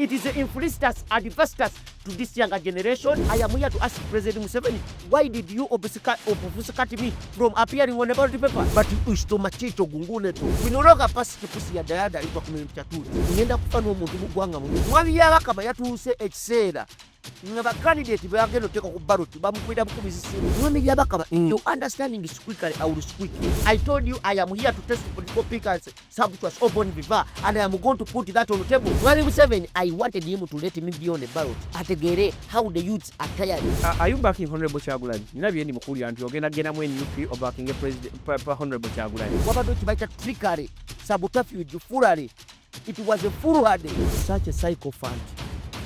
It is influenced us, advanced us to this younger generation. I am here to ask President Museveni, why did you obfuscate me from appearing on about the paper? But ustomachito gungune to. We no longer pass to pussy at the other community too. We end up fano mugwanga. Mwabi yabakama yatuse ekiseera. Ngaba candidate bagenda oteka ku ballot bamukwira bukubizisi. Mwami yabakama. Your understanding is quicker, I will speak. I told you I am here to test political pickers. Subject was open viva, and I am going to put that on the table. Mwami Museveni, I wanted him to let me be on the ballot. Ategere how the youths are tired. Are you backing Honorable Kyagulanyi? Nina byendi mukuli anti ogenda gena mu NUP or backing a president Honorable Kyagulanyi. Wabado kibaita trickery, sabotage, foolery. It was a foolhardy. Such a psychophant.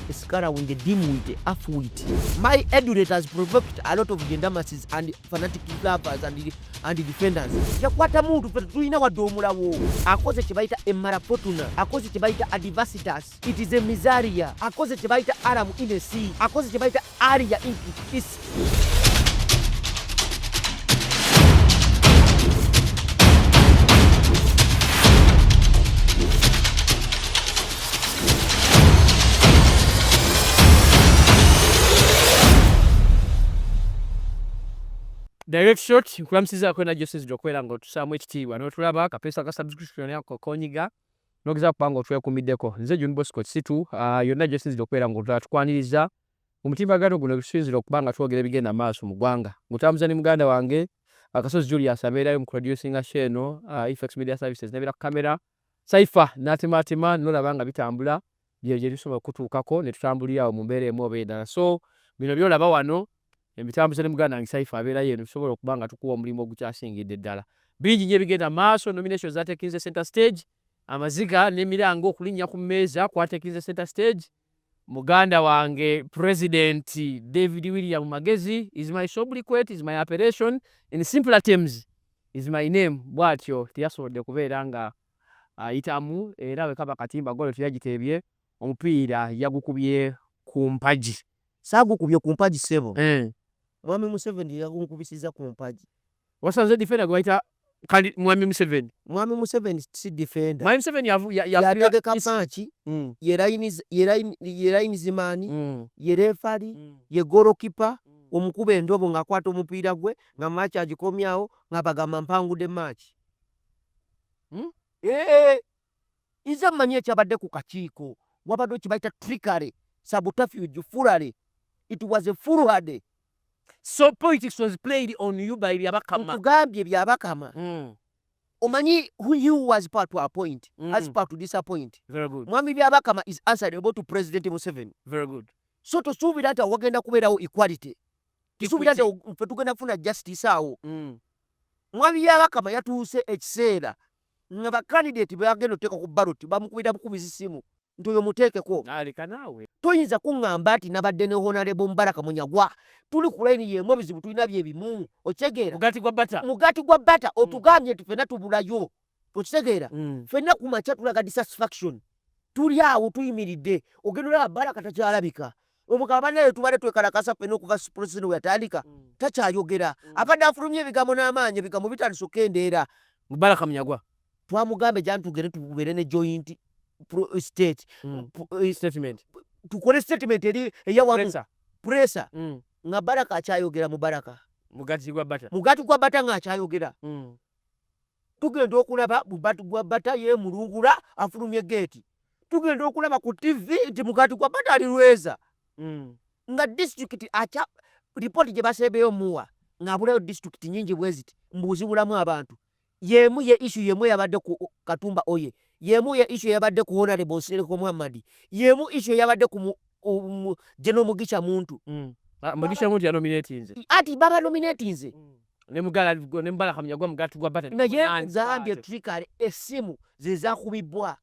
Scara when the dim wit, half wit. My educators provoked a lot of gendarmes and fanatic lovers and defenders. Yakwata muntu tuina wadomula wo. Akoze kibaita emarapotuna. Akoze kibaita adversitas. It is a miseria. Akoze kibaita aram in the sea. Akoze kibaita area in peace. Direct shot, kulamsiza kwenda Justice Jokwera ngo tusamu ekitiibwa n'otulaba kapesa ka subscription yako konyiga n'ogeza kupanga otwekumiddeko. Nze John Bosco Situ, yonna Justice Jokwera ngo tukwaniriza omutimbagano guno gusinzira okubanga twogera bigenda maaso mu ggwanga. Ngutambuza ni muganda wange Akasozi Julius abeerayo mu producing eno Effects Media Services nebera kamera Saifa n'atemaatema n'olaba nga bitambula gye tusobola okutuukako ne tutambulira awo mu mbeera emu oba endala. So bino byolaba wano ebitambuze ne muganda wange Saifa abeerayo eno tusobola okuba nga tukuwa omulimu ogukyasingidde ddala. Bingi nnyo ebigenda maaso. Nominations zateekinze center stage, amaziga n'emirango okulinnya ku mmeeza kwateekinze center stage. Muganda wange President David William Magezi is my sobriquet, is my appellation, in simpler terms is my name. Bwatyo teyasobodde kubeera nga ayitamu era bwe kaba katimba golo teyagiteebye omupiira yagukubye ku mpagi. Saagukubye ku mpagi sebo. Mwami Museveni yagunkubisiza ku mpagi. Wasanze defender gwaita kandi Mwami Museveni. Mwami Museveni si defender. Mwami Museveni yategeka panchi, ye linesman, ye referee, ye goalkeeper, omukuba endobo ng'akwata omupiira gwe nga match agikomyawo nga bagamba mpangudde match. Iza mmanyi ekyabadde ku kakiiko. Wabadde kibaita trickery, sabotage, foolery. It was a foolhardy. So politics was played on you by Byabakama. Kugambye Byabakama. Omanyi who you was part to appoint, as part to disappoint. Very good. Mwami Byabakama is answerable to President Museveni. Very good. So tosuubira nti wagenda kubeerawo equality. Tosuubira nti ffe tugenda kufuna justice awo. Mwami Byabakama yatuuse ekiseera nga bakandidate bagenda oteeka ku ballot bamukubira bukubizi simu nti oyo muteekeko. Aleka naawe. Toyinza kuŋŋamba nti nabadde ne Honorable Mbaraka Munyagwa tuli ku layini y'emu ebizibu tulina byebimu. Okitegeera? Mugati gwa bata otugambye nti ffenna tubulayo. Okitegeera? Ffenna ku makya tulaga dissatisfaction. Tuli awo tuyimiridde. Ogenda olaba Mbaraka takyalabika. Omugamba naye tubadde twekalakasa ffenna okuva President we yatandika. Takyayogera. Abadde afulumya ebigambo n'amaanyi ebigambo bitandise okkendeera. Mbaraka Munyagwa. Twamugambe jani tugende tubeere ne joint state statement. Tukole statement eri eyawamu pressure. Nga Baraka akyayogera mu Baraka. Mugati gwa bata nga akyayogera. Tugenda okulaba mugati gwa bata yeemulungula afulumye gate. Tugenda okulaba ku TV nti mugati gwa bata ali Lweza. Nga district acha report gye baseebeyo muwa nga abulayo district nyingi bweziti mbuzibulamu abantu. Yemu ye issue yemu yabadde ku Katumba Oye. Yemu ye issue yabadde ku Honorable Sereko Muhammad. Yemu issue yabadde ku General Mugisha Muntu. Mugisha Muntu ya nominatinze. Ati baba nominatinze. Ne Mbaraka Munyagwa mugati gwa bata. Naye Zambia trickery esimu zezakubibwa.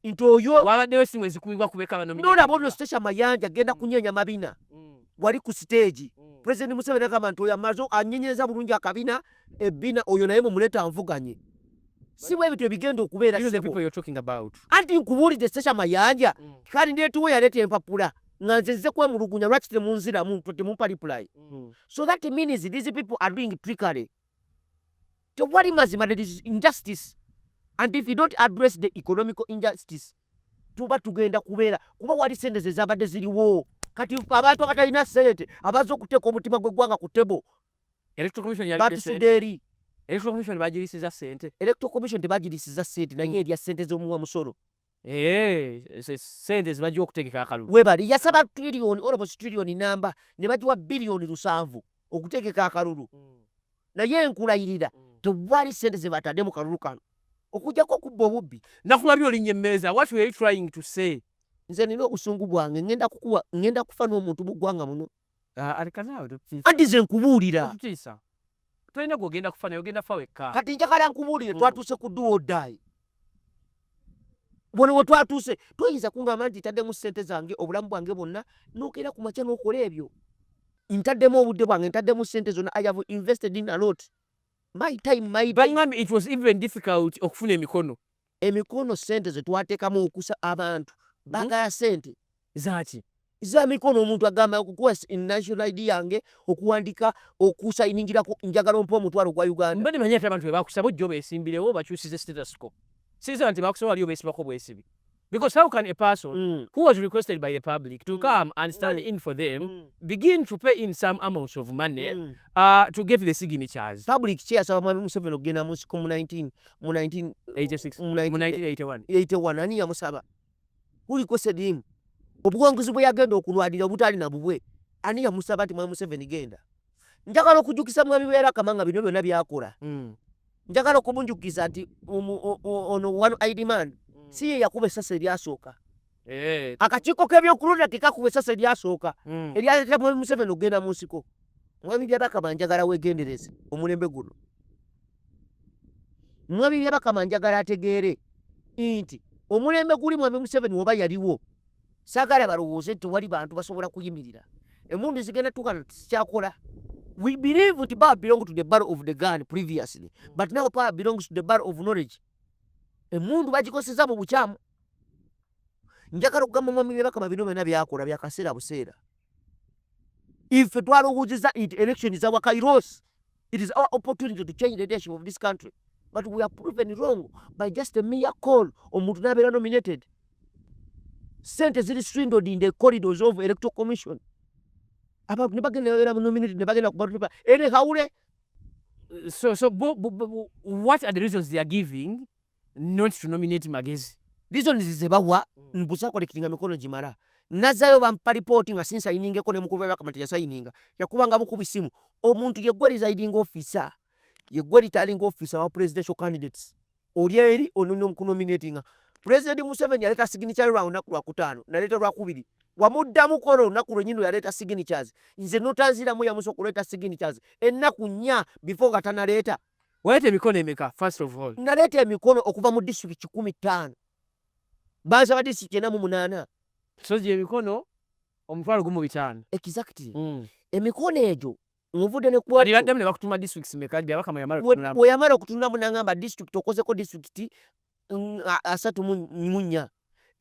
Into oyo wabaddeyo esimu ezikubibwa kubeka bano. Nona bono station Mayanja genda kunyenya mabina. Wali ku stage. President Museveni agamba nti oyo amazo anyenyeza bulungi akabina ebbina oyo naye mumuleta nvuganye. Si bwe bityo bigenda okubeera. These are the people you're talking about. Anti nkubuulidde station Mayanja kandi ndeetuwe yaleeta empapula nga nzezze kwemulugunya lwaki temunziramu temumpa reply. So that means these people are doing trickery. Tewali mazima, there is injustice. And if you don't address the economical injustice, tuba tugenda kubeera kuba wali sente ze zabadde ziriwo kati abantu abatalina sente abaza okuteeka omutima gw'eggwanga ku tebo batusudde eri. Electoral Commission bagirisiza sente. Electoral Commission tebagirisiza sente naye erya sente z'omuwa musolo. Sente zibajja okutegeka akalulu. Webali yasaba trillion almost trillion namba ne bagiwa billion 7 okutegeka akalulu. Naye enkulayirira tewali sente ze batadde mu kalulu kano okujjako okubba obubbi. Nakulabye olinnye emmeeza. What were you trying to say? Nze nina obusungu bwange ngenda kufa n'omuntu mu ggwanga muno. Alikanaawe Anti nze nkubuulira. tukitiisa. Tolina gw'ogenda kufa naye ogenda kufa wekka. Kati njagala nkubuulire twatuuse ku do or die. Bwone we twatuuse toyinza kungamba nti ntaddemu ssente zange obulamu bwange bwonna n'okeera ku makya n'okola ebyo. Ntaddemu obudde bwange ntaddemu ssente zonna. I have invested in a lot. My time, my Bangambye it was even difficult okufuna emikono. Emikono ssente ze twateekamu okusa abantu baagala ssente Zaaki? za mikono. Omuntu agamba okukuwa national ID yange okuwandika okusayiningirako njagala ompa omutwalo gwa Uganda. Mbadde manyi ate abantu bwe bakusaba ojja obeesimbirewo bakyusize status quo. Sinza nti bakusaba wali obeesibako bwesibi. Because how can a person who was requested by the public to come and stand in for them begin to pay in some amounts of money to get the signatures? Public kyeyasaba Mwami Museveni okugenda mu nsiko mu 1981 ani yamusaba? Who requested him? Obuwanguzi bwe yagenda okulwanira obutali na bubwe ani yamusaba nti Mwami Museveni genda? Njagala okujjukisa Mwami Beera Kamanga bino byonna byakola. Njagala okumunjukiza nti ono one ID man si ye yakuba essasi eryasooka. Akakiiko k'ebyokulonda tekakuba essasi eryasooka eryaleeta Mwami Museveni okugenda mu nsiko. Mwami Beera Kamanga njagala weegendereze omulembe guno. Mwami Beera Kamanga njagala ategeere nti omulembe guli Mwami Museveni oba yaliwo saagala balowooze nti wali bantu basobola kuyimirira. Emmundu zigenda tukana tikyakola. We believe that power belongs to the barrel of the gun previously, but now power belongs to the barrel of knowledge. Emmundu bagikoseza mu bukyamu. Njagala okugamba Mwami Beera Kamanga bino byonna byakola bya kaseera buseera. If twalowooza nti election za Kairos, it is our opportunity to change the leadership of this country. But we are proven wrong by just a mere call. Omuntu n'abeera nominated. Sente ziri swindled in the corridors of Electoral Commission. Abantu ne bagenda nominated ne bagenda ku ballot paper. Ere hawule. So what are the reasons they are giving not to nominate Magezi? Reasons ze bawa mbusa kolekitinga mikono gimala. Nazayo bampa report nga sinsa yiningeko ne mukulu Beera Kamanga yasayininga. Yakubanga bukubi simu. Omuntu yeggwe residing officer. Yeggwe returning officer wa presidential candidates. Oli eri onono okunominatinga. President Museveni yaleta signature lwa olunaku lwakutaano naleta lwakubiri. Wamuddamu kola olunaku lwennyini yaleeta signatures. Nze notanziramu yamusa okuleeta signatures ennaku 4 before nga tanaleeta. Waleeta emikono emeka first of all? Naleeta emikono okuva mu district 15. Bansaba district 48. So gye emikono omutwalo gumu 5. Exactly. Emikono egyo omuvudde ne kuwa baddamu ne bakutuma districts meka byaba Kamanga yamala okutunulamu. we yamala okutunulamu n'agamba district okozeko district 34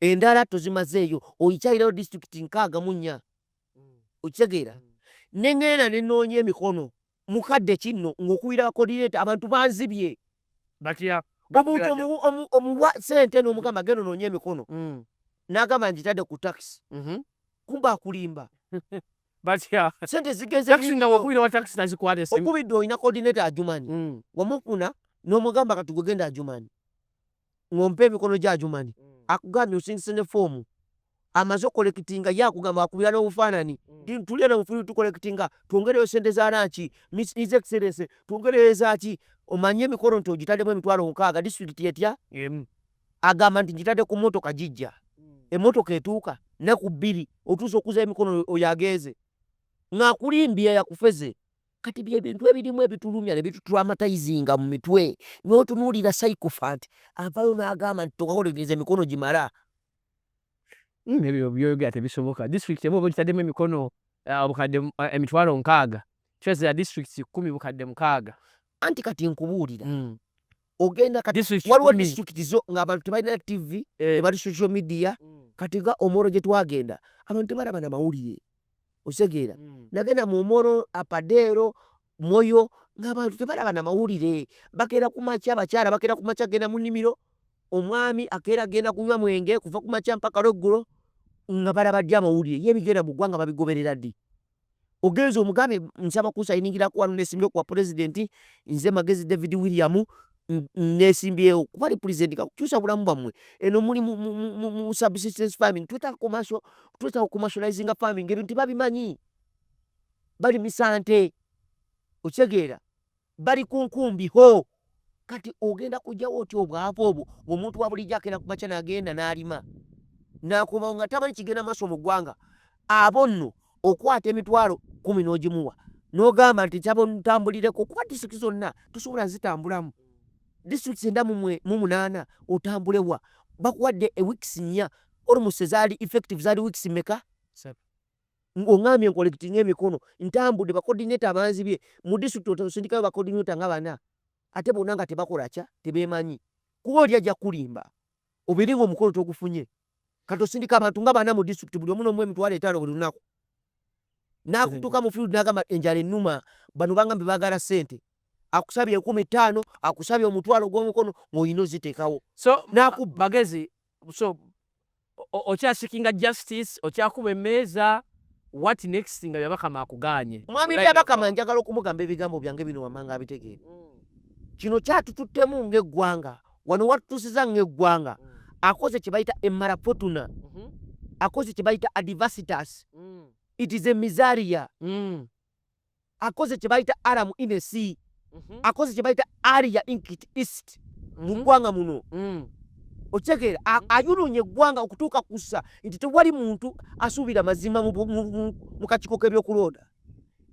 endala tozimazeeyo oyikyalirayo district 64. Okitegeera neŋŋenda ne nnoonya emikono mukadde kinno ng'okubira coordinator abantu banzibye. Batya Omuntu omuwa ssente n'omugamba genda onoonye emikono n'agamba ngitadde ku taxi. Kumba akulimba. Batya Sente zigenze taxi nga wakubira wa taxi nazikwata esimu. okubidde olina coordinator Ajumani. Wamufuna n'omugamba kati gwe genda Ajumani. Ng'ompa emikono gya Ajumani. Akugambye osingise ne foomu. Amaze okolekitinga ye akugamba akubira n'obufaanani. Tulya n'obufubi tukolekitinga twongereyo sente za lanchi. His Excellency twongereyo ezaaki. Omanye emikono nti ogitaddemu emitwalo 6 district etya? Agamba nti ngitadde ku mmotoka gijja. Emmotoka etuuka nnaku 2 otuusa okuza emikono oyo ageeze. Ng'akulimbye yakufeze. Kati byebintu ebirimu ebitulumya ne bitutramatizinga mu mitwe. N'otunuulira psychophant avaayo n'agamba nti tokakolekereza emikono gimala. Ebyo byoyogera tebisoboka. District emu oba ogitaddemu emikono obukadde emitwalo 6. Kyozera districts 10 bukadde 6. Anti kati nkubuulira. Ogenda kati District waliwo 10. district zo ng'abantu tebalina TV, tebali social media. Kati nga Omoro gye twagenda abantu tebalaba na mawulire. Osegeera nagenda mu Omoro, Apadero, Moyo ng'abantu tebalaba na mawulire. Bakeera ku makya abakyala bakeera ku makya genda mu nnimiro omwami akeera agenda kunywa mwenge kuva ku makya mpaka lweggulo nga balabadde amawulire ye bigenda mu ggwanga babigoberera ddi ogenza omugambe nsaba kusayiningirako wano nesimbyewo kuwa pulezidenti nze Magezi David William nesimbyewo kuba ali pulezidenti kakukyusa bulamu bwammwe eno muli mu subsistence farming twetaaga commercializinga farming ebintu tibabimanyi bali misante okitegeera bali ku nkumbi ho kati ogenda kujjawo otyo obwavu obwo omuntu wa bulijjo akenda ku makya n'agenda n'alima n'akomawo nga tamanyi kigenda maaso mu ggwanga abo nno okwata emitwalo 10 n'ogimuwa n'ogamba nti ntambulireko kuba disitulikiti zonna tosobola zitambulamu disitulikiti 48 otambulewa bakuwadde weeks 4 almost zaali effective zaali weeks meka ng'oŋŋambye nkolekitinga emikono ntambudde bakodineta abanzibye mu disitulikiti otosindikayo bakodineta nga bana ate bonna nga tebakola kya tebeemanyi kuba oli ajja kulimba obiringa omukolo togufunye kati osindika abantu nga bana mu disitulikiti buli omu n'omu emitwalo 5 buli lunaku n'akutuuka mu field n'agamba enjala ennuma bano bagambe baagala ssente akusabye 15,000 akusabye omutwalo gw'omukono ng'olina oziteekawo so Magezi so okyasikinga justice okyakuba emmeeza what next nga byabakama akuganye mwami byabakama njagala okumugamba ebigambo byange bino wamanga abitegeera kino kyatututtemu ng'eggwanga wano watutuusiza ng'eggwanga akoze kye bayita emmalapotuna akoze kye bayita adversitas it is a miseria akoze kye bayita aram in a sea akoze kye bayita area inkit east mu ggwanga muno okitegeera ayulunye eggwanga okutuuka kussa nti tewali muntu asuubira mazima mu kakiiko k'ebyokulonda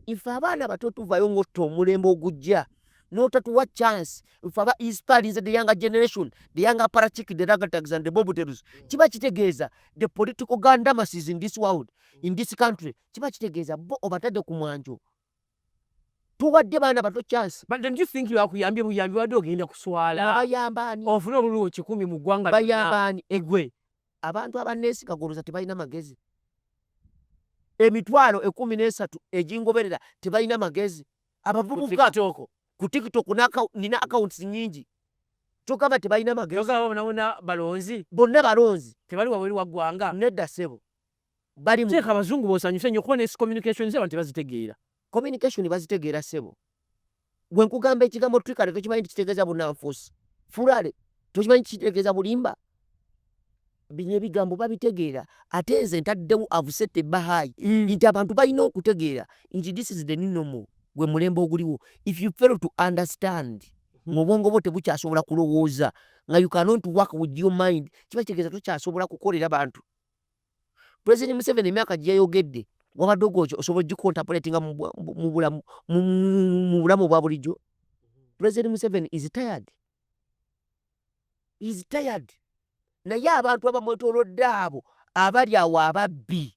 ife abaana bato tuvayo ng'otta omulembe ogujja n'otatuwa chance ife aba inspiring the younger generation the younger parachik the ragatags and the boboteros kiba kitegeeza the political gandamasses in this world in this country kiba kitegeeza bo obatadde ku mwanjo tuwadde baana bato chance. But don't you think you akuyambye buyambi wadde ogenda kuswala bayambaani ofune obululu 10 mu ggwanga bayambaani egwe abantu abanneesiga goloza tebalina magezi emitwalo 13 egingoberera tebalina magezi abavubuka ku TikTok nina accounts nyingi togamba tebalina magezi bonna balonzi tebali wabweru wa ggwanga nedda ssebo bali teeka abazungu bosanyuse nnyo kuba communications abantu tebazitegeera communication bazitegeera ssebo gwe nkugamba ekigambo twikale tokimanyi kitegeeza bunnanfuusi fulale tokimanyi kitegeeza bulimba bino ebigambo babitegeera ate nze ntaddewo avusette ebbahaayi nti abantu balina okutegeera nti this is the new normal gwe mulembe oguliwo if you fail to understand ng'obwongo bwo tebukyasobola kulowooza nga you cannot work with your mind kiba kitegeeza tokyasobola kukolera bantu President Museveni emyaka gye yayogedde wabadde ogwokyo osobola ogicontemplatinga mu bulamu obwa bulijjo President Museveni is tired naye abantu abamwetoolodde abo abali awo ababbi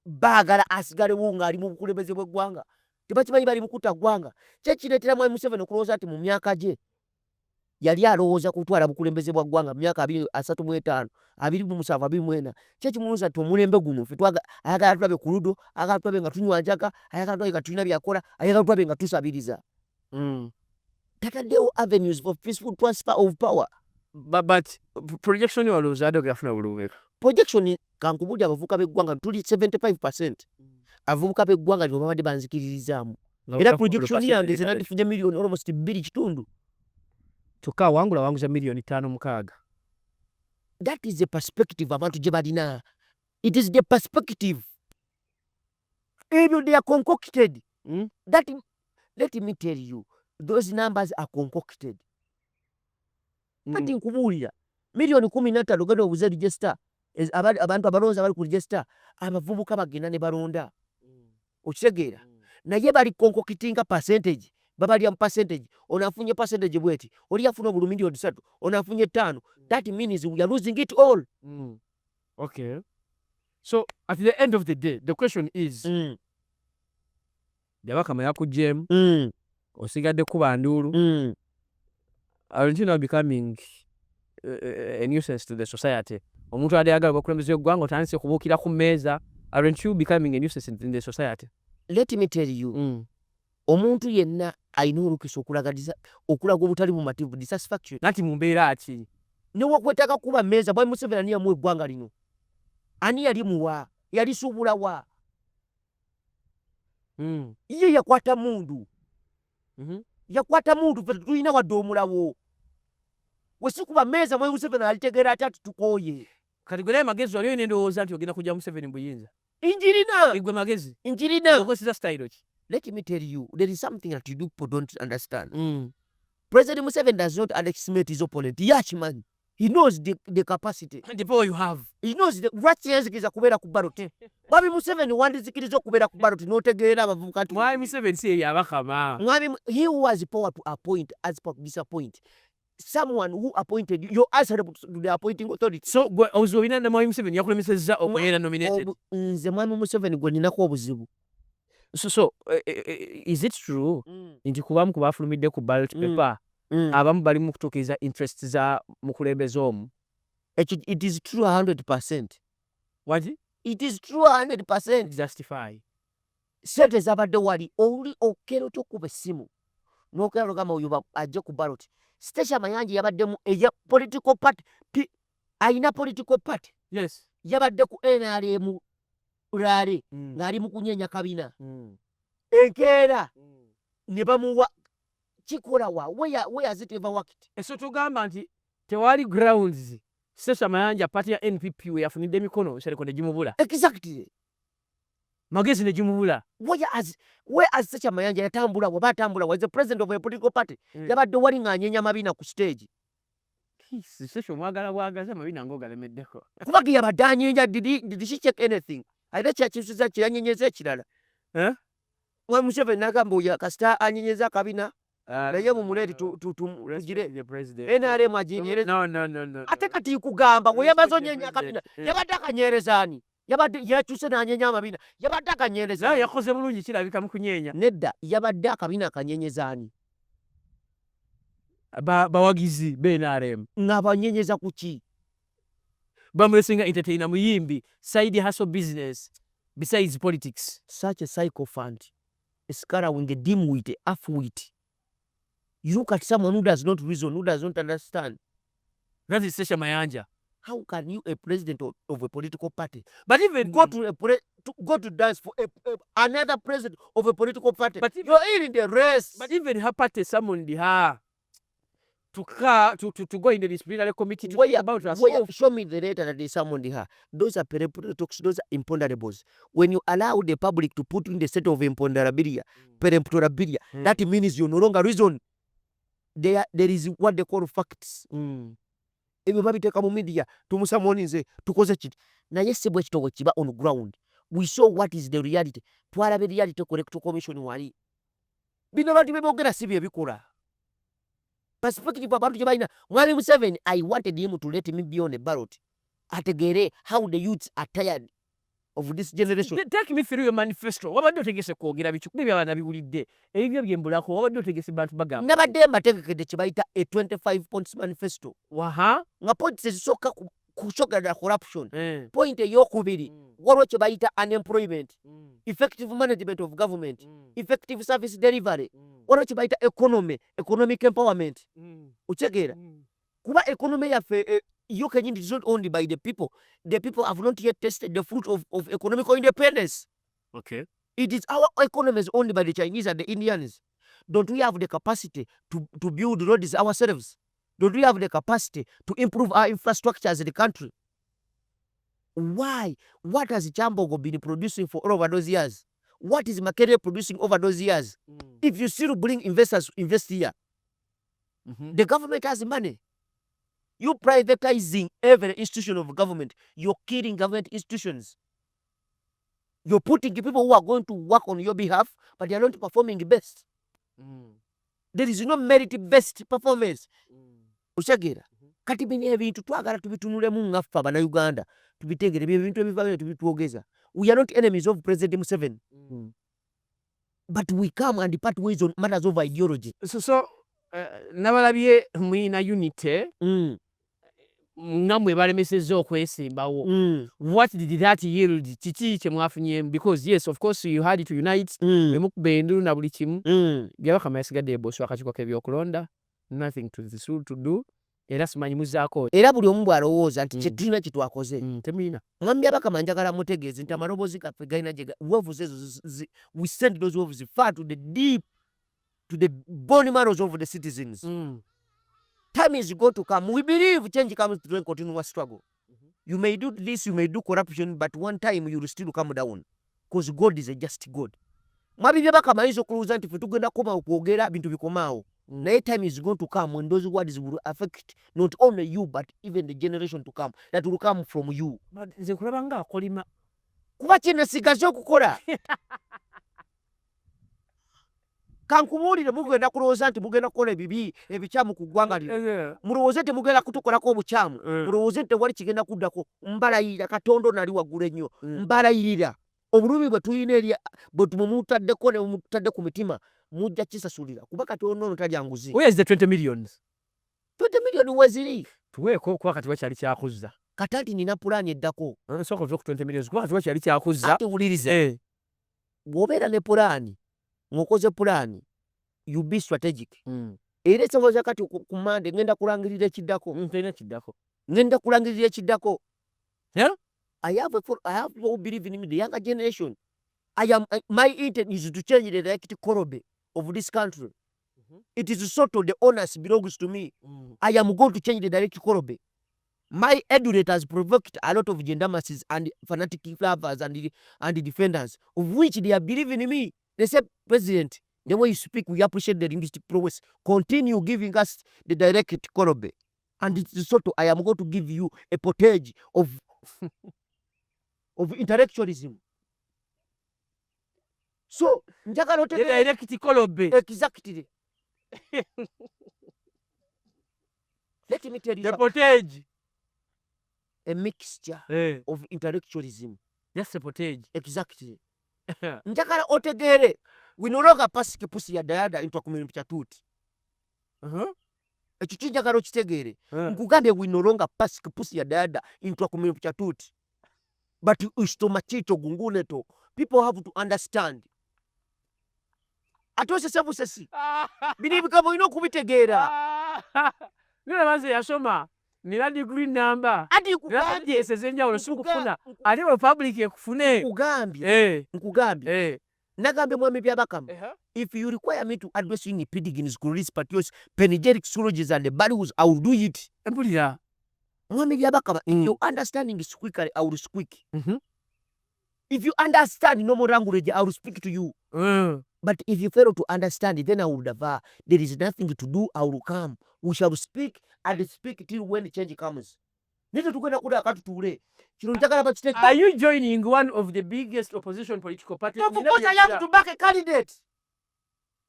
baagala asigalewo ng'ali mu bukulembeze bw'eggwanga tebakimanyi bali mukuta ggwanga kyekireetera mwami Museveni okulowooza nti mu myaka gye yali alowooza kutwala bukulembeze bwa ggwanga mu myaka 35 27 24 kyekimulowooza nti omulembe guno ffe ayagala tulabe ku ludo ayagala tulabe nga tunywa njaga ayagala tulabe nga tulina byakola ayagala tulabe nga tusabiriza tataddewo avenues for peaceful transfer of power but projection walowooza adde ogafuna bulumeka projection kankubulya abavubuka b'eggwanga tuli 75% abavubuka b'eggwanga nibo babadde banzikiririzaamu era projection yange nze nandifunye million almost 2.5 kyokka awangula awanguza million 5-6. That is the perspective abantu gye balina. It is the perspective. Even they are concocted. Let me tell you, those numbers are concocted. Kati nkubuulira million 15 ogenda obuze register abantu abalonzi abali ku register abavubuka bagenda ne balonda okitegeera naye bali concoctinga percentage babalya mu percentage onafunye percentage bweti oli yafuna obulu million 3 onafunye 5 that means we are losing it all. Okay, so at the end of the day the question is Byabakama yakujjemu osigadde kuba nduulu aren't you now becoming a nuisance to the society? Omuntu adayagala bakulembeze eggwanga otandise kubuukira ku mmeeza aren't you becoming a nuisance in the society? Let me tell you omuntu yenna alina olukisa okulaga obutali bumativu dissatisfaction nati mu mbeera ki newakwetaka kuba mmeeza Mwami Museveni ani yamuwa eggwanga lino? Ani yali muwa? Yali suubula wa? Ye yakwata mundu. Yakwata mundu ffe tetulina wadde omulawo. We si kuba mmeeza Mwami Museveni alitegeera ate atutukooye. Kati gwe naye Magezi wali olina endowooza nti ogenda kujja Museveni mu buyinza? Njirina. Gwe Magezi? Njirina. Okoseza style ki? Let me tell you, there is something that you people don't understand. President Museveni does not underestimate his opponent. Yachman. He knows the capacity. And the power you have. He knows the lwakiyenzikiriza kubeera ku ballot. Mwami Museveni wandizikiriza okubeera ku ballot n'otegeera abavubuka nti Mwami Museveni si ye yabakama. he who has power to appoint has power to disappoint. Someone who appointed you, you're answerable to the appointing authority. So gwe ozobina na Mwami Museveni yakulemesezza okubeera nominated. Nze Mwami Museveni gwe ninako obuzibu. So is it true nti kubamu ku bafulumidde ku ballot paper abamu bali mu kutuukiriza interest za mukulembeze omu? It is true 100%. What? It is true 100%. Justify. Sente zabadde wali oli okero okuba essimu n'okera lugamba oyo ajje ku ballot. Station Mayanja yabaddemu eya political party. Ayina political party. Yes. Yabadde ku NRM Rale ng'ali mu kunyeenya kabina. Enkeera ne bamuwa kikola wa where has it ever worked? So tugamba nti tewali grounds Sesha Mayanja party ya NPP we yafunidde emikono Sereko ne gimubula. Exactly. Magezi ne gimubula. Where as Sesha Mayanja yatambula waba atambula was the president of a political party. Yabadde wali ng'anyeenya mabina ku stage. Sesha mwagala bwagaza mabina ng'ogalemeddeko. Kubanga yabadde anyeenya did she check anything? Ayina kyakyusiza kye yanyenyeza ekirala. Mwami Museveni n'agamba oyo kasita anyenyeza akabina naye mumuleeti tugire NRM aginyereza. No. Ate kati kugamba we yamaze onyeenya akabina yabadde akanyereza ani? Yabadde yakyuse n'anyeenya amabina yabadde akanyereza. Naye yakoze bulungi kirabika mu kunyeenya. Nedda yabadde akabina akanyenyeza ani? Bawagizi BNRM. Ng'abanyenyeza ku ki? Bamulesinga entertainer muyimbi side hustle business besides politics. Such a sycophant, a scatterwing, a dimwit, a half-wit. You look at someone who does not reason, who does not understand. That is Sesha Mayanja. How can you, a president of a political party, But even go to dance for another president of a political party? But you're in the race. But even her party summoned her to go in the disciplinary committee to talk about herself. Show me the letter that they summoned her. Those are peremptory talks, those are imponderables. When you allow the public to put in the state of imponderability, peremptorability, that means you no longer reason. There is what they call facts. Ebyo babiteeka mu media tumusamoninze tukoze kiti naye si bwe kitoko kiba on ground. We saw what is the reality. Twalabe reality ku Electoral Commission wali. Bino bantu bebogera si bye bikola. Perspective abantu gye balina. Mwami Museveni, I wanted him to let me be on a ballot. Ategeere how the youths are tired of this generation. Take me through your manifesto. Wabadde otegese kwogera bikukube by'abaana biwulidde. Ebyo byembulako wabadde otegese bantu bagamba. Nabadde mbategekedde kye bayita a 25 points manifesto. Waha? Nga points ezisooka kusogera corruption. Point ey'okubiri waliwo kye bayita unemployment, effective management of government, effective service delivery. Waliwo kye bayita economic empowerment. Okitegeera? Kuba economy yaffe you can it is not owned by the people. The people have not yet tasted the fruit of economical independence. Okay. It is our economy is owned by the Chinese and the Indians. Don't we have the capacity to build roads ourselves? Don't we have the capacity to improve our infrastructure as a country? Why? What has Chambogo been producing for all over those years? What is Makerere producing over those years? If you still bring investors to invest here, the government has money. You privatizing every institution of government. You're killing government institutions. You're putting people who are going to work on your behalf, but they are not performing best. There is no merit-based performance. Oshagira. Kati bino ebintu twagala tubitunulemu ngaffe Abannayuganda. Tubitegere ebintu ebivaayo tubitwogeza. We are not enemies of President Museveni. But we come and part ways on matters of ideology. So nabalabye mwina unity. Namwe balemesezza okwesimbawo. What did that yield? Kiki kye mwafunyemu? Because yes, of course you had to unite. Bemukuba endulu na buli kimu. Byabakama yasigadde eboswa akakiiko k'ebyokulonda. Nothing to do. era simanyi muzaako era buli omu bw'alowooza nti kye tulina kye twakoze temulina. Mwami Byabakama njagala mutegeeze nti amaloboozi gaffe galina wolves ezo we send those wolves far to the deep, to the bone marrows of the citizens. Time is going to come. We believe change comes through a continuous struggle. You may do this, you may do corruption, but one time you will still come down. Because God is a just God. Mwami Byabakama ayinza okulowooza nti ffe tugenda kukomawo kwogera bintu bikomaawo. Naye time is going to come when those words will affect not only you but even the generation to come that will come from you. Nze nkulaba nga akolima. Kuba kino sigaze okukola. Kankubuulire mugenda kulowooza nti mugenda kukola ebibi ebikyamu ku ggwanga lino. Mulowooze temugenda kutukolako obukyamu. Mulowooze nti tewali kigenda kuddako. Mbalayirira Katonda nali waggulu ennyo. Mbalayirira obulumi bwe tulina eri bwe mumutaddeko ne mumutadde ku mitima mujja kisasulira kuba Katonda ono talya nguzi. Where is the 20 millions? 20 million weziri. Tuweeko kuba kati wakyali kyakuzza. Kati nina pulaani eddako. Sooka ove ku 20 millions kuba kati wakyali kyakuzza. Ate wuliriza. Bw'obeera ne pulaani, ng'okoze pulaani, you be strategic. Era ekisoboza kati ku Mande ngenda kulangirira ekiddako. Talina kiddako. Ngenda kulangirira ekiddako. Yeah? I have people who believe in me, the younger generation. My intent is to change the direct Korobe of this country. It is sort of the honors belongs to me. I am going to change the direct Korobe. My educate has provoked a lot of gendarmes and fanatic lovers and defenders, of which they are believing in me. They say, President, the way you speak, we appreciate the linguistic prowess. Continue giving us the direct Korobe. And it is sort of, I am going to give you a pottage of intellectualism. So, njagala The direct Korobe. Exactly. Let me tell you the pottage. A mixture of intellectualism. That's a pottage. Exactly. Njagala otegeere we no longer pass pussy ya dayada into a community chatuti. Ekyo kinjagala okitegeere. Nkugambye we no longer pass pussy ya dayada into a community chatuti. But usitoma chito gunguneto. People have to understand. Atose sebusesi. Bini kama ino kubitegeera. Nina maze yasoma. Nina degree number. Adi nkugambye esezenjawulo sikufuna. Ate we public ekufune. Nkugambye. Nagambye Mwami Byabakama. If you require me to address you in Pidigins, Kuris, Patios, Panegyric syllogisms and the barriers, I will do it. Mpulira. Mwami Byabakama, if you understanding is quicker, I will speak. If you understand normal language, I will speak to you. But if you fail to understand it, then I will devour. There is nothing to do, I will come. We shall speak and speak till when the change comes. Are you joining one of the biggest opposition political parties? No, because I have to back a candidate.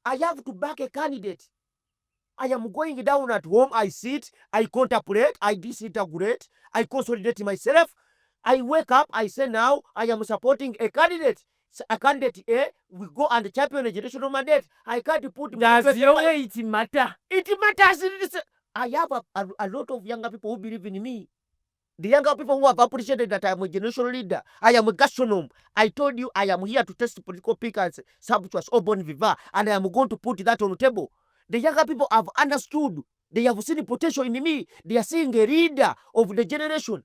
I have to back a candidate. I am going down at home, I sit, I contemplate, I disintegrate, I consolidate myself. I wake up, I say now, I am supporting a candidate. A candidate A, we go and champion a generational mandate. I can't put... Does your way it matter? It matters. I have a lot of younger people who believe in me. The younger people who have appreciated that I am a generational leader. I am a gastronome. I told you I am here to test political pickers, sumptuous, or bon vivant, and I am going to put that on the table. The younger people have understood. They have seen the potential in me. They are seeing a leader of the generation.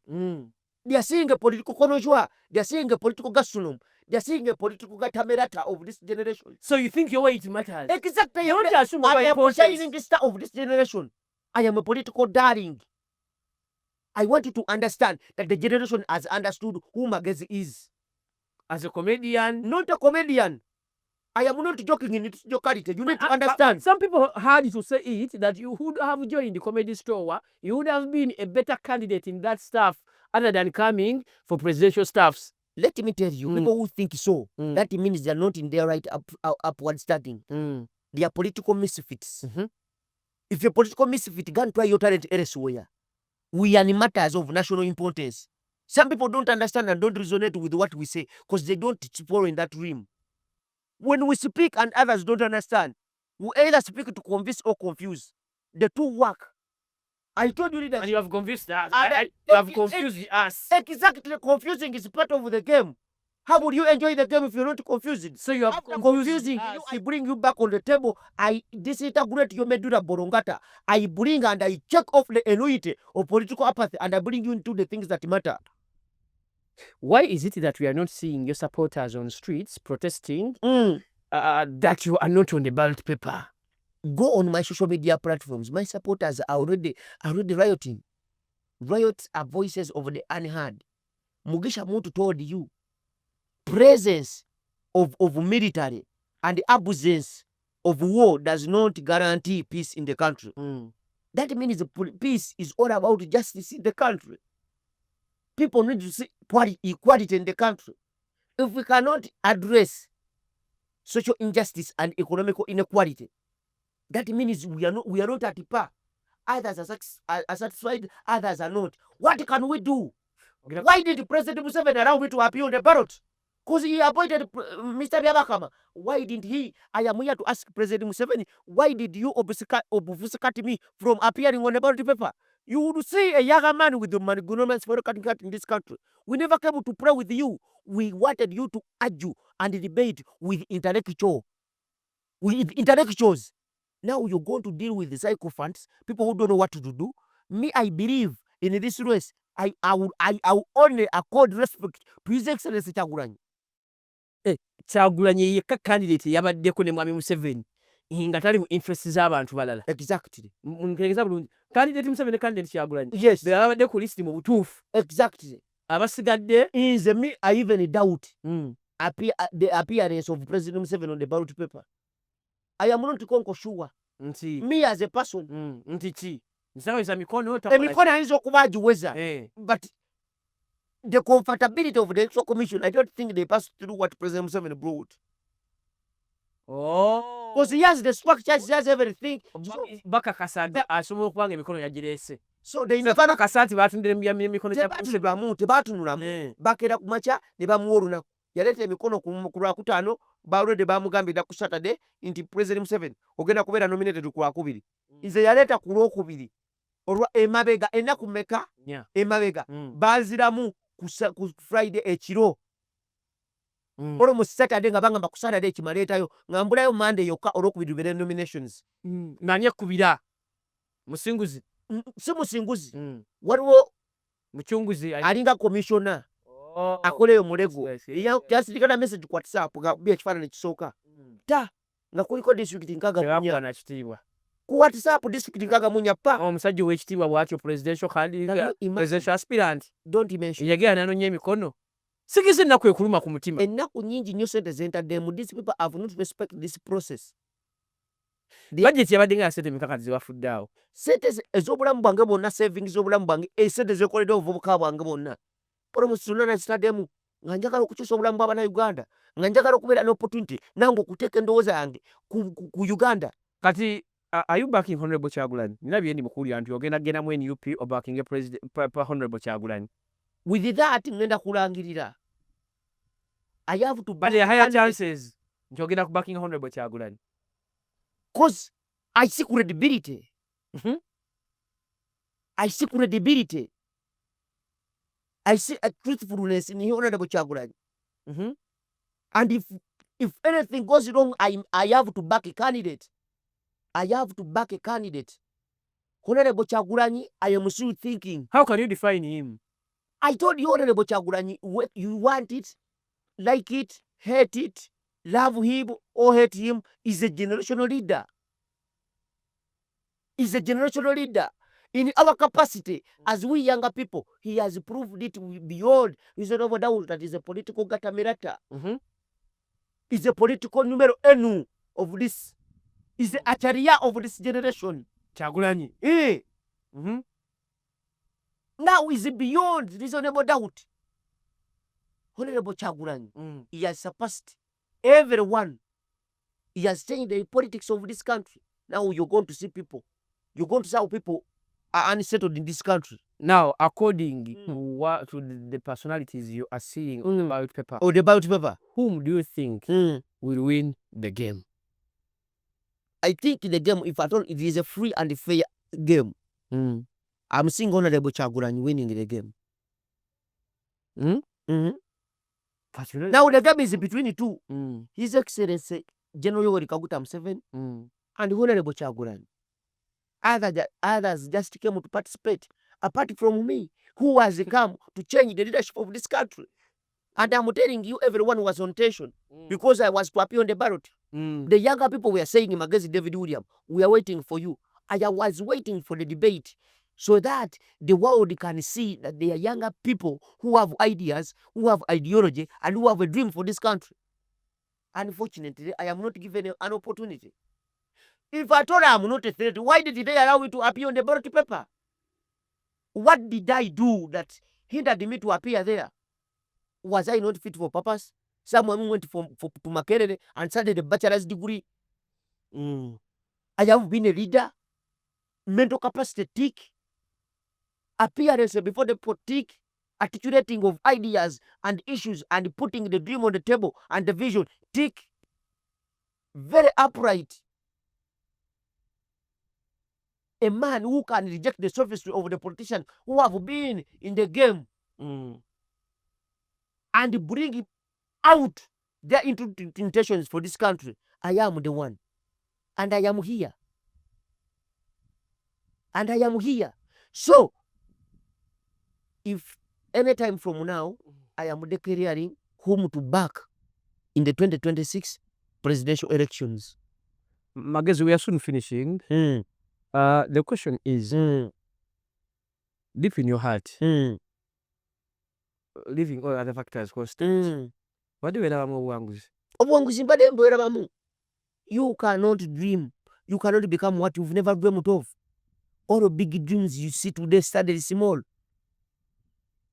They are seeing a political connoisseur. They are seeing a political gastronome. They are seeing a political gatamerata of this generation. So you think your way it matters? Exactly. You don't assume I am a shining star of this generation. I am a political darling. I want you to understand that the generation has understood who Magezi is. As a comedian? Not a comedian. I am not joking in its jokerity. You need to understand. Some people had to say it, that you would have joined the comedy store. You would have been a better candidate in that stuff other than coming for presidential staffs. Let me tell you, people who think so, that means they are not in their right upward starting. They are political misfits. If you're a political misfit, go and try your talent elsewhere. We are in matters of national importance. Some people don't understand and don't resonate with what we say because they don't fall in that realm. When we speak and others don't understand, we either speak to convince or confuse. The two work. I told you that. And you have convinced us. You have confused us. Exactly. Confusing is part of the game. How would you enjoy the game if you're not confused? So you are confusing you. I bring you back on the table. I disintegrate your medulla oblongata. I bring and I check off the annuity of political apathy, and I bring you into the things that matter. Why is it that we are not seeing your supporters on streets protesting that you are not on the ballot paper? Go on my social media platforms. My supporters are already rioting. Riots are voices of the unheard. Mugisha Muntu told you, presence of military and absence of war does not guarantee peace in the country. That means peace is all about justice in the country. People need to see equality in the country. If we cannot address social injustice and economical inequality, that means we are not at par. Others are satisfied, others are not. What can we do? Why did President Museveni allow me to appear on the ballot? Because he appointed Mr. Byabakama. Why didn't he? I am here to ask President Museveni, why did you obfuscate me from appearing on the ballot paper? You would see a younger man with the monuments for cutting in this country. We never came to pray with you. We wanted you to argue and debate with intellectuals. Now you're going to deal with the sycophants, people who don't know what to do. Me, I believe in this race. I will only accord respect to His Excellency Kyagulanyi. Kyagulanyi yekka candidate yabaddeko ne Mwami Museveni nga tali mu interest z'abantu balala. Exactly. Ntegeeza bulungi. Candidate Museveni ne candidate Kyagulanyi. Yes. Be babadde ku list mu butuufu. Exactly. Abasigadde is me. I even doubt the appearance of President Museveni on the ballot paper. I am not sure. Me as a person. Nti ki? Nsaweza mikono emikono ayinza okuba agiweza. But the comfortability of the Electoral Commission, I don't think they pass through what President Museveni brought. Because he has the structures, he has everything. Baka kasadi asobola okubanga emikono yagireese. So they never kasati batundire emikono tebatunulamu bakera ku makya ne bamuwa olunaku. Yaleeta emikono ku Lwakutaano, balwedde bamugambira ku Saturday nti President Museveni ogenda kubeera nominated ku Lwakubiri. Nze yaleeta ku Lwokubiri. Olwa emabega ennaku mmeka emabega baaziramu ku Friday ekiro. Olwo mu Saturday nga bangamba ku Saturday ekimaleetayo ngambulayo Monday yokka Olwokubiri lubere nominations. Nani ekkubira? Musinguzi? Si musinguzi. Waliwo mucunguzi alinga commissioner akoleyo mulego yasirikana message ku WhatsApp nga ekifaananyi kisooka nga kuliko district nkaaga na kitiibwa ku WhatsApp district nkaaga munya pa omusajja ow'ekitiibwa bw'atyo presidential candidate presidential aspirant don't mention yagera n'anoonya emikono sigize ennaku ekuluma ku mutima. Ennaku nyingi nnyo sente zentaddemu. These people have not respect this process. Budget yabadde nga yasente emikakati zebafudde awo. Sente ez'obulamu bwange bwonna, savings z'obulamu bwange, sente zekoledde obuvubuka bwange bwonna. Promotion nazitaddemu nga njagala okukyusa obulamu bw'Abannayuganda, nga njagala okubeera n'opportunity nange okuteeka endowooza yange ku Uganda. Kati are you backing Honorable Kyagulanyi? Nina bye ndi mukuulira nti ogenda kugendamu NUP or backing President Honorable Kyagulanyi. With that ngenda kulangirira. I have to but there are higher chances nti ogenda ku backing Honorable Kyagulanyi. Because I see credibility. I see credibility. I see a truthfulness in Honorable Kyagulanyi. And if anything goes wrong, I have to back a candidate. I have to back a candidate. Honorable Kyagulanyi, I am still thinking. How can you define him? I told you, Honorable Kyagulanyi, you want it, like it, hate it, love him or hate him, is a generational leader. Is a generational leader. In our capacity, as we younger people, he has proved it beyond reasonable doubt that is a political gatamirata. Is a political numero enu of this. Is the acharia of this generation. Kyagulanyi. Now is it beyond reasonable doubt. Honorable Kyagulanyi, he has surpassed everyone. He has changed the politics of this country. Now you're going to see people. You're going to see how people are unsettled in this country. Now, according to the personalities you are seeing on the ballot paper, the ballot paper, whom do you think will win the game? I think the game, if at all, it is a free and fair game. I'm seeing Honorable Kyagulanyi winning the game. Now the gap is between the two. His Excellency General Yoweri Kaguta Museveni and Honorable Kyagulanyi. Others just came to participate, apart from me, who has come to change the leadership of this country. And I'm telling you, everyone was on tension because I was to appear on the ballot. The younger people were saying, Magezi, David William, we are waiting for you. I was waiting for the debate so that the world can see that there are younger people who have ideas, who have ideology, and who have a dream for this country. Unfortunately, I am not given an opportunity. If I told I am not a threat, why did they allow me to appear on the ballot paper? What did I do that hindered me to appear there? Was I not fit for purpose? Someone went to Makerere and started a bachelor's degree. I have been a leader. Mental capacity tick. Appearance before the tick. Articulating of ideas and issues and putting the dream on the table and the vision tick. Very upright. A man who can reject the sophistry of the politician who have been in the game and bring out their intentions for this country. I am the one. And I am here. And I am here. So, if any time from now, I am declaring whom to back in the 2026 presidential elections. Magezi, we are soon finishing. The question is, deep in your heart, leaving all other factors constant, what do you want? You cannot dream. You cannot become what you've never dreamt of. All the big dreams you see today started small.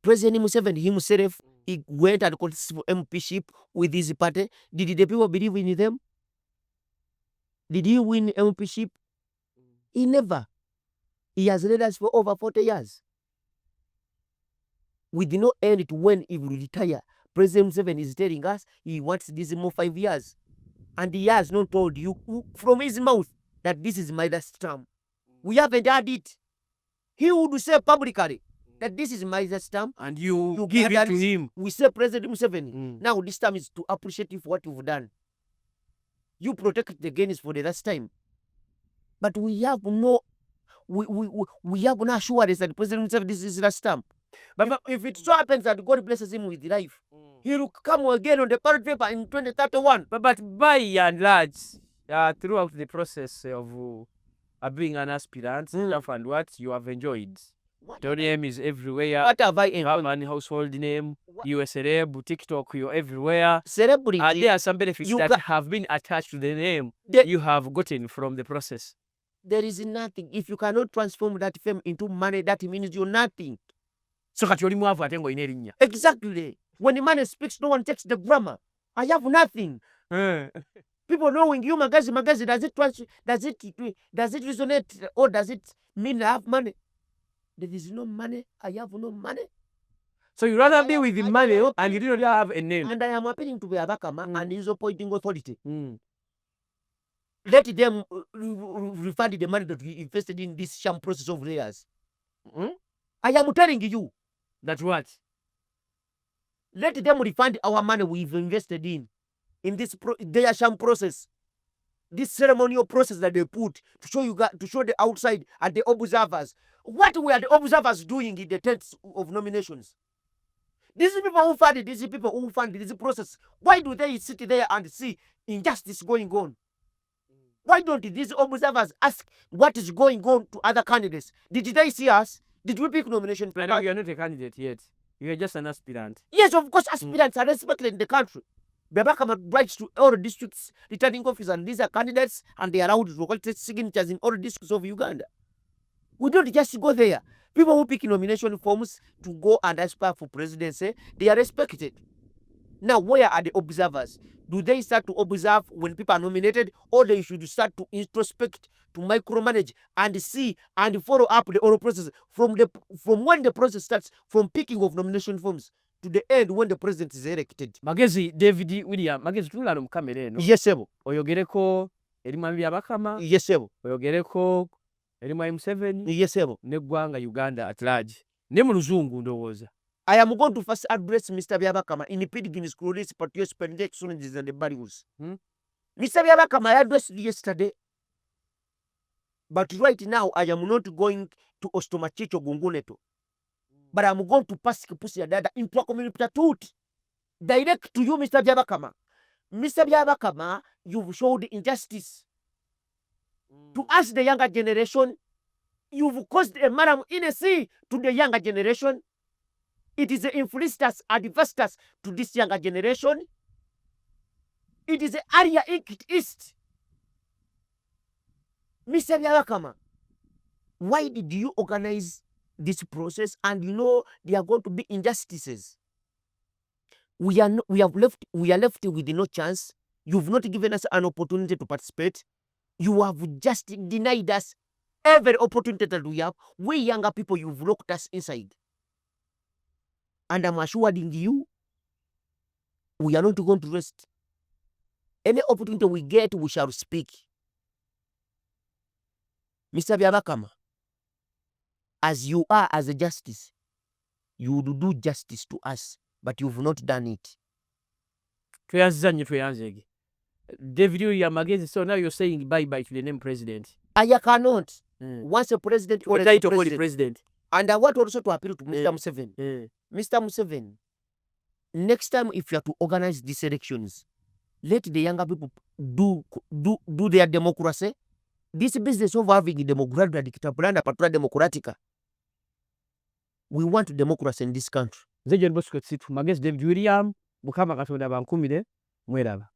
President Museveni himself, he went and contested for MPship with his party. Did the people believe in them? Did he win MPship? He never. He has led us for over 40 years. We did not end it when he will retire. President Museveni is telling us he wants this more 5 years. And he has not told you from his mouth that this is my last term. We haven't had it. He would say publicly that this is my last term. And you give it to him. We say President Museveni. Now this time is to appreciate you for what you've done. You protect the gains for the last time. But we have no assurance that President Museveni this is last term. But if it so happens that God blesses him with life, he will come again on the ballot paper in 2031. But by and large, throughout the process of being an aspirant, stuff and what you have enjoyed. Your name is everywhere. What have I enjoyed? Have a household name. You are a celeb, TikTok, you're everywhere. Celebrity. There are some benefits that have been attached to the name you have gotten from the process. There is nothing. If you cannot transform that fame into money, that means you're nothing. So exactly. When the money speaks, no one takes the grammar. I have nothing. People knowing you, Magezi, does it resonate or does it mean I have money? There is no money. I have no money. So you rather be with the money and you do not have a name. And I am appealing to the Abakama and his appointing authority. Let them refund the money that we invested in this sham process of theirs. I am telling you. That's what? Let them refund our money we've invested in this their sham process. This ceremonial process that they put to show the outside and the observers. What were the observers doing in the tents of nominations? These people who funded this process, why do they sit there and see injustice going on? Why don't these observers ask what is going on to other candidates? Did they see us? Did we pick nomination? But now you're not a candidate yet. You're just an aspirant. Yes, of course, aspirants are respected in the country. Babakama writes to all the districts returning officers, and these are candidates, and they are allowed to collect signatures in all the districts of Uganda. We don't just go there. People who pick nomination forms to go and aspire for presidency, they are respected. Now, where are the observers? Do they start to observe when people are nominated, or they should start to introspect, to micromanage, and see and follow up the oral process from when the process starts, from picking of nomination forms to the end when the president is elected? Magezi, David William Magezi, tulala mukamere no. Yes, sebo. Oyogereko erimu byabakama. Yes, sebo. Oyogereko erimu Museveni. Yes, sebo. Ne ggwanga Uganda at large. Ne mu luzungu ndowooza. I am going to first address Mr. Byabakama in pediging school list participant exchanges and the values. Mr. Byabakama, I addressed yesterday, but right now I am not going to Ostomachicho Gunguneto, but I'm going to pass Kipusi Dada into a community tut. Direct to you, Mr. Byabakama. Mr. Byabakama, you've showed injustice to us, the younger generation. You've caused a maram in a sea to the younger generation. It is the influencers, adversaries to this younger generation. It is the area east. Mr. Byabakama, why did you organize this process? And you know there are going to be injustices. We are left with no chance. You've not given us an opportunity to participate. You have just denied us every opportunity that we have. We younger people, you've locked us inside. And I'm assuring you, we are not going to rest. Any opportunity we get, we shall speak. Mr. Byabakama, as you are as a justice, you would do justice to us, but you've not done it. David William Magezi, so now you're saying bye-bye to the name president. I cannot. Once a president, president. And I want also to appeal to Mr. Museveni. Mr. Museveni, next time if you are to organize these elections, let the younger people do their democracy. This business of having democratic dictatorship democratica. We want democracy in this country. Magezi David William, Bukama Katonda Bankumide, Mweraba.